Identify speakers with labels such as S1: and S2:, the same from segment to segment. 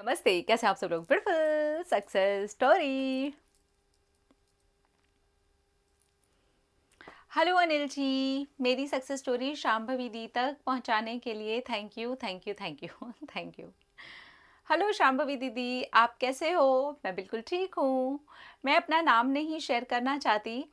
S1: नमस्ते, कैसे हैं आप सब लोग? Beautiful success story. Hello Anil ji, मेरी सक्सेस स्टोरी शांभवी दी तक पहुंचाने के लिए thank you, thank you, thank you, thank you. Hello Shambhavi दीदी, आप कैसे हो? मैं बिल्कुल ठीक हूँ। मैं अपना नाम नहीं शेयर करना चाहती।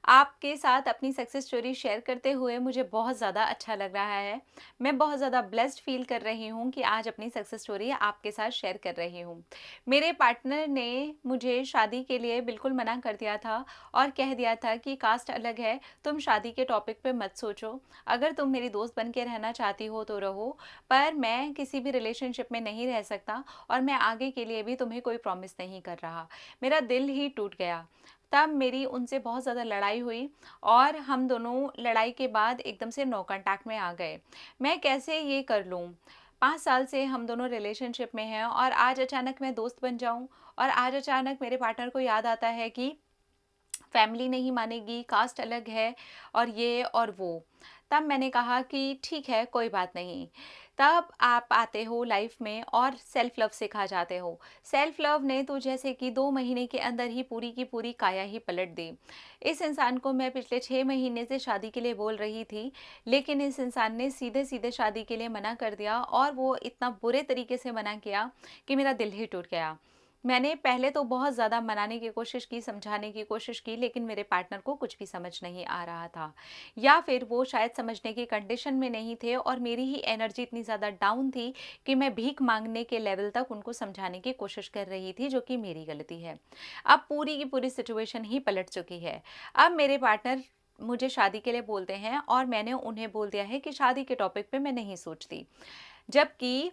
S1: आपके साथ अपनी सक्सेस स्टोरी शेयर करते हुए मुझे बहुत ज़्यादा अच्छा लग रहा है। मैं बहुत ज़्यादा ब्लेस्ड फ़ील कर रही हूँ कि आज अपनी सक्सेस स्टोरी आपके साथ शेयर कर रही हूँ। मेरे पार्टनर ने मुझे शादी के लिए बिल्कुल मना कर दिया था और कह दिया था कि कास्ट अलग है, तुम शादी के टॉपिक पे मत सोचो। अगर तुम मेरी दोस्त बन के रहना चाहती हो तो रहो, पर मैं किसी भी रिलेशनशिप में नहीं रह सकता और मैं आगे के लिए भी तुम्हें कोई प्रॉमिस नहीं कर रहा। मेरा दिल ही टूट गया। तब मेरी उनसे बहुत ज़्यादा लड़ाई हुई और हम दोनों लड़ाई के बाद एकदम से नो कांटेक्ट में आ गए। मैं कैसे ये कर लूँ? 5 साल से हम दोनों रिलेशनशिप में हैं और आज अचानक मैं दोस्त बन जाऊँ और आज अचानक मेरे पार्टनर को याद आता है कि फैमिली नहीं मानेगी, कास्ट अलग है और ये और वो। तब मैंने कहा कि ठीक है, कोई बात नहीं। तब आप आते हो लाइफ में और सेल्फ लव सिखा जाते हो। सेल्फ लव ने तो जैसे कि 2 महीने के अंदर ही पूरी की पूरी काया ही पलट दी। इस इंसान को मैं पिछले 6 महीने से शादी के लिए बोल रही थी, लेकिन इस इंसान ने सीधे-सीधे शादी के लिए मना कर दिया और वो इतना बुरे तरीके से मना किया कि मेरा दिल ही टूट गया। मैंने पहले तो बहुत ज़्यादा मनाने की कोशिश की, समझाने की कोशिश की, लेकिन मेरे पार्टनर को कुछ भी समझ नहीं आ रहा था। या फिर वो शायद समझने की कंडीशन में नहीं थे और मेरी ही एनर्जी इतनी ज़्यादा डाउन थी कि मैं भीख माँगने के लेवल तक उनको समझाने की कोशिश कर रही थी, जो कि मेरी गलती है। अब पूरी की पूरी सिचुएशन ही पलट चुकी है। अब मेरे पार्टनर मुझे शादी के लिए बोलते हैं और मैंने उन्हें बोल दिया है कि शादी के टॉपिक पे मैं नहीं सोचती। जबकि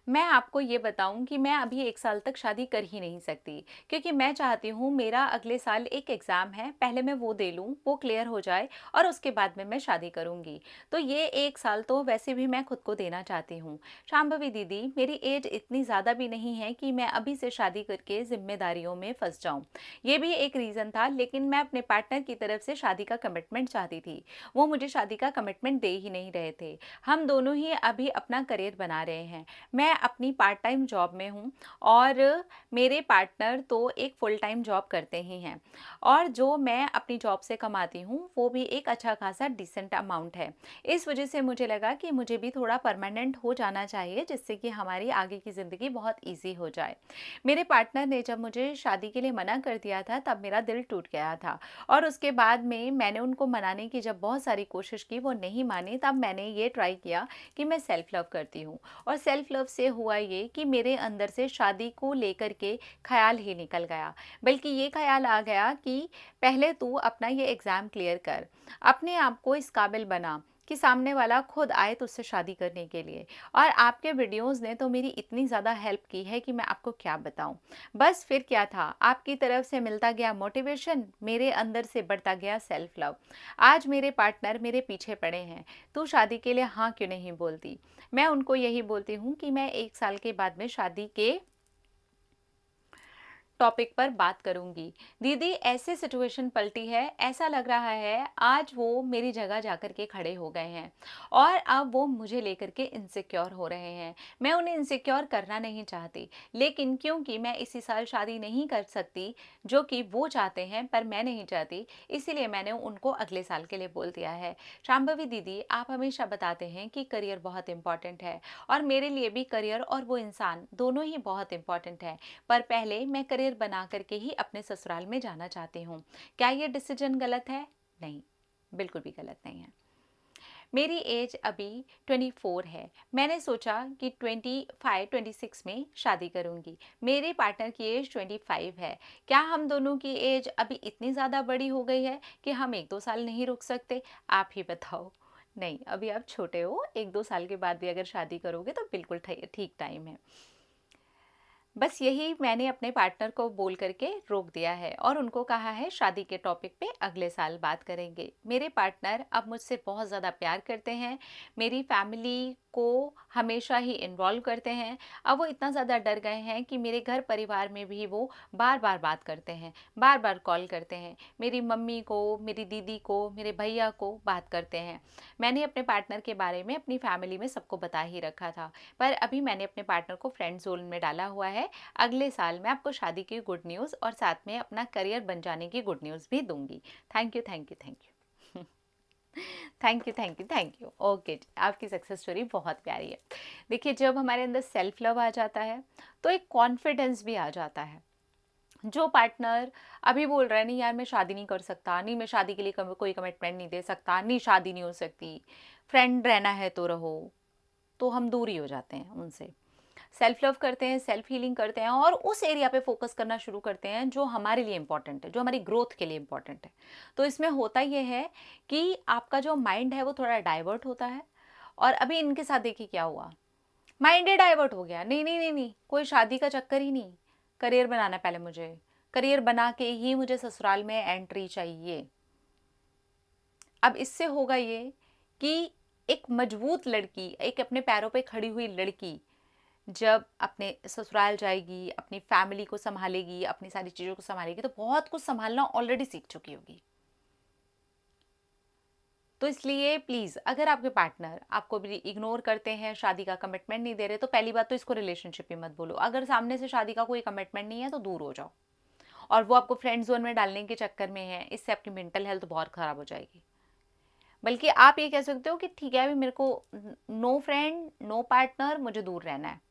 S1: मैं आपको ये बताऊँ कि मैं अभी 1 साल तक शादी कर ही नहीं सकती, क्योंकि मैं चाहती हूँ मेरा अगले साल एक एग्ज़ाम है, पहले मैं वो दे लूँ, वो क्लियर हो जाए और उसके बाद में मैं शादी करूँगी। तो ये 1 साल तो वैसे भी मैं खुद को देना चाहती हूँ। शांभवी दीदी, मेरी एज इतनी ज़्यादा भी नहीं है कि मैं अभी से शादी करके ज़िम्मेदारियों में फँस जाऊँ। ये भी एक रीज़न था, लेकिन मैं अपने पार्टनर की तरफ से शादी का कमिटमेंट चाहती थी। वो मुझे शादी का कमिटमेंट दे ही नहीं रहे थे। हम दोनों ही अभी अपना करियर बना रहे हैं। मैं अपनी पार्ट टाइम जॉब में हूँ और मेरे पार्टनर तो एक फुल टाइम जॉब करते ही हैं और जो मैं अपनी जॉब से कमाती हूँ वो भी एक अच्छा खासा डिसेंट अमाउंट है। इस वजह से मुझे लगा कि मुझे भी थोड़ा परमानेंट हो जाना चाहिए, जिससे कि हमारी आगे की ज़िंदगी बहुत ईजी हो जाए। मेरे पार्टनर ने जब मुझे शादी के लिए मना कर दिया था तब मेरा दिल टूट गया था और उसके बाद में मैंने उनको मनाने की जब बहुत सारी कोशिश की, वो नहीं माने, तब मैंने ये ट्राई किया कि मैं सेल्फ लव करती हूँ। और सेल्फ लव से हुआ ये कि मेरे अंदर से शादी को लेकर के ख़्याल ही निकल गया। बल्कि ये ख़्याल आ गया कि पहले तू अपना ये एग्ज़ाम क्लियर कर, अपने आप को इस काबिल बना कि सामने वाला खुद आए तुझसे शादी करने के लिए। और आपके वीडियोज़ ने तो मेरी इतनी ज़्यादा हेल्प की है कि मैं आपको क्या बताऊँ। बस फिर क्या था, आपकी तरफ से मिलता गया मोटिवेशन, मेरे अंदर से बढ़ता गया सेल्फ लव। आज मेरे पार्टनर मेरे पीछे पड़े हैं, तू शादी के लिए हाँ क्यों नहीं बोलती? मैं उनको यही बोलती हूँ कि मैं 1 साल के बाद में शादी के टॉपिक पर बात करूँगी। दीदी, ऐसे सिचुएशन पलटी है, ऐसा लग रहा है आज वो मेरी जगह जाकर के खड़े हो गए हैं और अब वो मुझे लेकर के इनसिक्योर हो रहे हैं। मैं उन्हें इनसिक्योर करना नहीं चाहती, लेकिन क्योंकि मैं इसी साल शादी नहीं कर सकती, जो कि वो चाहते हैं पर मैं नहीं चाहती, इसीलिए मैंने उनको अगले साल के लिए बोल दिया है। शांभवी दीदी, आप हमेशा बताते हैं कि करियर बहुत इम्पोर्टेंट है और मेरे लिए भी करियर और वो इंसान दोनों ही बहुत इम्पोर्टेंट है। पर पहले मैं करियर बना करके ही अपने ससुराल में जाना चाहती हूँ। क्या ये डिसीजन गलत है? नहीं, बिल्कुल भी गलत नहीं है। मेरी एज अभी 24 है। मैंने सोचा कि 25-26 में शादी करूँगी। मेरे पार्टनर की एज 25 है। क्या हम दोनों की एज अभी इतनी ज़्यादा बड़ी हो गई है कि हम 1-2 साल नहीं रुक सकते? आप ही बताओ। नहीं, अभी आप छोटे हो, 1-2 साल के बाद भी अगर शादी करोगे तो बिल्कुल ठीक टाइम है। बस यही मैंने अपने पार्टनर को बोल करके रोक दिया है और उनको कहा है शादी के टॉपिक पे अगले साल बात करेंगे। मेरे पार्टनर अब मुझसे बहुत ज़्यादा प्यार करते हैं, मेरी फैमिली को हमेशा ही इन्वॉल्व करते हैं। अब वो इतना ज़्यादा डर गए हैं कि मेरे घर परिवार में भी वो बार-बार बात करते हैं, बार-बार कॉल करते हैं। मेरी मम्मी को, मेरी दीदी को, मेरे भैया को बात करते हैं। मैंने अपने पार्टनर के बारे में अपनी फैमिली में सबको बता ही रखा था, पर अभी मैंने अपने पार्टनर को फ्रेंड ज़ोन में डाला हुआ है। अगले साल मैं आपको शादी की गुड न्यूज़ और साथ में अपना करियर बन जाने की गुड न्यूज़ भी दूंगी। Thank you, thank you, thank you. Thank you, thank you, thank you. Okay ji, आपकी सक्सेस स्टोरी बहुत प्यारी है। देखिए, जब हमारे अंदर सेल्फ लव आ जाता है तो एक कॉन्फिडेंस भी आ जाता है। जो पार्टनर अभी बोल रहा है नहीं यार मैं शादी नहीं कर सकता, नहीं मैं शादी के लिए कोई कमिटमेंट नहीं दे सकता, नहीं शादी नहीं हो सकती, फ्रेंड रहना है तो रहो, तो हम दूर ही हो जाते हैं उनसे। सेल्फ लव करते हैं, सेल्फ हीलिंग करते हैं और उस एरिया पे फोकस करना शुरू करते हैं जो हमारे लिए इंपॉर्टेंट है, जो हमारी ग्रोथ के लिए इंपॉर्टेंट है। तो इसमें होता ये है कि आपका जो माइंड है वो थोड़ा डाइवर्ट होता है। और अभी इनके साथ देखिए क्या हुआ, माइंड ही डाइवर्ट हो गया। नहीं नहीं नहीं नहीं, कोई शादी का चक्कर ही नहीं, करियर बनाना पहले मुझे, करियर बना के ही मुझे ससुराल में एंट्री चाहिए। अब इससे होगा ये कि एक मजबूत लड़की, एक अपने पैरों पे खड़ी हुई लड़की जब अपने ससुराल जाएगी, अपनी फैमिली को संभालेगी, अपनी सारी चीज़ों को संभालेगी, तो बहुत कुछ संभालना ऑलरेडी सीख चुकी होगी। तो इसलिए प्लीज़, अगर आपके पार्टनर आपको भी इग्नोर करते हैं, शादी का कमिटमेंट नहीं दे रहे, तो पहली बात तो इसको रिलेशनशिप ही मत बोलो। अगर सामने से शादी का कोई कमिटमेंट नहीं है तो दूर हो जाओ। और वो आपको फ्रेंड जोन में डालने के चक्कर में है, इससे आपकी मेंटल हेल्थ बहुत ख़राब हो जाएगी। बल्कि आप ये कह सकते हो कि ठीक है, अभी मेरे को नो फ्रेंड, नो पार्टनर, मुझे दूर रहना है।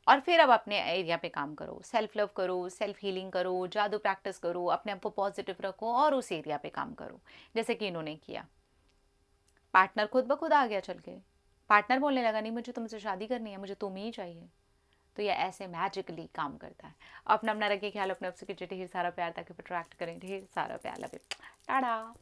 S1: और फिर अब अपने एरिया पे काम करो, सेल्फ लव करो, सेल्फ हीलिंग करो, जादू प्रैक्टिस करो, अपने आप को पॉजिटिव रखो और उस एरिया पे काम करो, जैसे कि इन्होंने किया। पार्टनर खुद ब खुद आ गया चल के, पार्टनर बोलने लगा नहीं मुझे तुमसे शादी करनी है, मुझे तुम ही चाहिए। तो ये ऐसे मैजिकली काम करता है। अपना अपना रखिए ख्याल, अपने आपसे कीजिए ढेर सारा प्यार, ताकि अट्रैक्ट करें ढेर सारा प्यार। लगे टाटा।